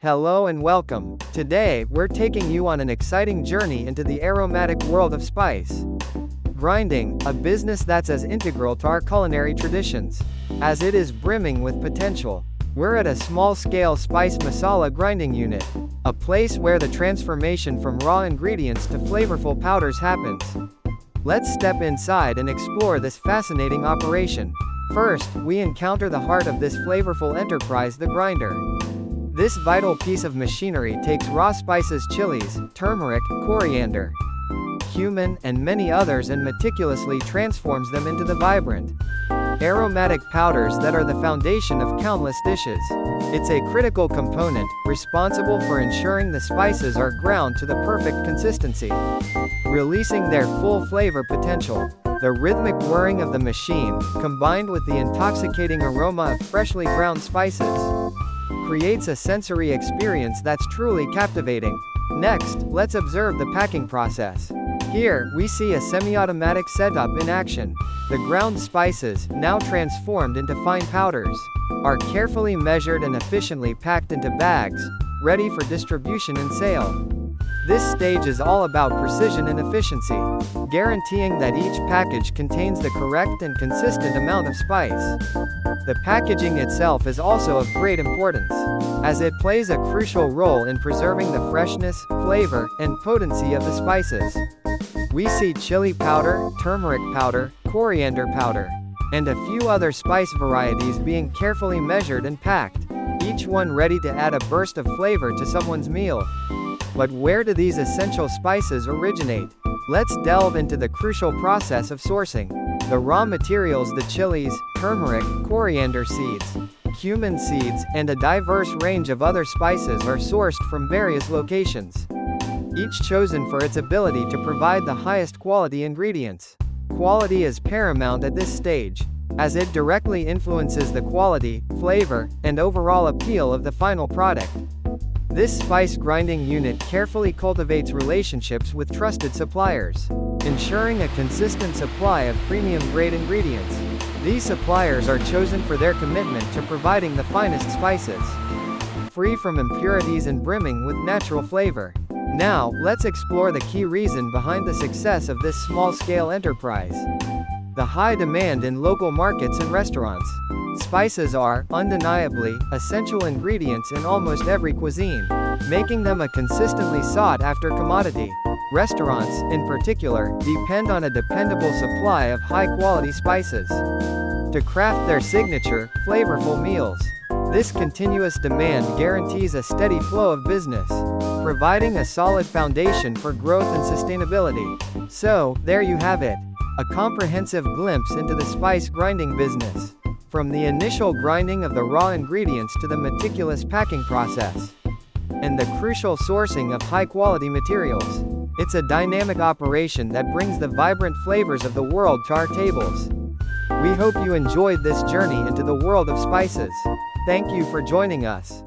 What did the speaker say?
Hello and welcome. Today, we're taking you on an exciting journey into the aromatic world of spice. Grinding, a business that's as integral to our culinary traditions as it is brimming with potential. We're at a small-scale spice masala grinding unit, a place where the transformation from raw ingredients to flavorful powders happens. Let's step inside and explore this fascinating operation. First, we encounter the heart of this flavorful enterprise, the grinder. This vital piece of machinery takes raw spices, chilies, turmeric, coriander, cumin, and many others and meticulously transforms them into the vibrant, aromatic powders that are the foundation of countless dishes. It's a critical component, responsible for ensuring the spices are ground to the perfect consistency, releasing their full flavor potential. The rhythmic whirring of the machine, combined with the intoxicating aroma of freshly ground spices, creates a sensory experience that's truly captivating. Next, let's observe the packing process. Here, we see a semi-automatic setup in action. The ground spices, now transformed into fine powders, are carefully measured and efficiently packed into bags, ready for distribution and sale. This stage is all about precision and efficiency, guaranteeing that each package contains the correct and consistent amount of spice. The packaging itself is also of great importance, as it plays a crucial role in preserving the freshness, flavor, and potency of the spices. We see chili powder, turmeric powder, coriander powder, and a few other spice varieties being carefully measured and packed, each one ready to add a burst of flavor to someone's meal. But where do these essential spices originate? Let's delve into the crucial process of sourcing. The raw materials, the chilies, turmeric, coriander seeds, cumin seeds, and a diverse range of other spices are sourced from various locations, each chosen for its ability to provide the highest quality ingredients. Quality is paramount at this stage, as it directly influences the quality, flavor, and overall appeal of the final product. This spice grinding unit carefully cultivates relationships with trusted suppliers, ensuring a consistent supply of premium-grade ingredients. These suppliers are chosen for their commitment to providing the finest spices, free from impurities and brimming with natural flavor. Now, let's explore the key reason behind the success of this small-scale enterprise: the high demand in local markets and restaurants. Spices are, undeniably, essential ingredients in almost every cuisine, making them a consistently sought-after commodity. Restaurants, in particular, depend on a dependable supply of high-quality spices to craft their signature, flavorful meals. This continuous demand guarantees a steady flow of business, providing a solid foundation for growth and sustainability. So, there you have it, a comprehensive glimpse into the spice grinding business. From the initial grinding of the raw ingredients to the meticulous packing process, and the crucial sourcing of high-quality materials, it's a dynamic operation that brings the vibrant flavors of the world to our tables. We hope you enjoyed this journey into the world of spices. Thank you for joining us.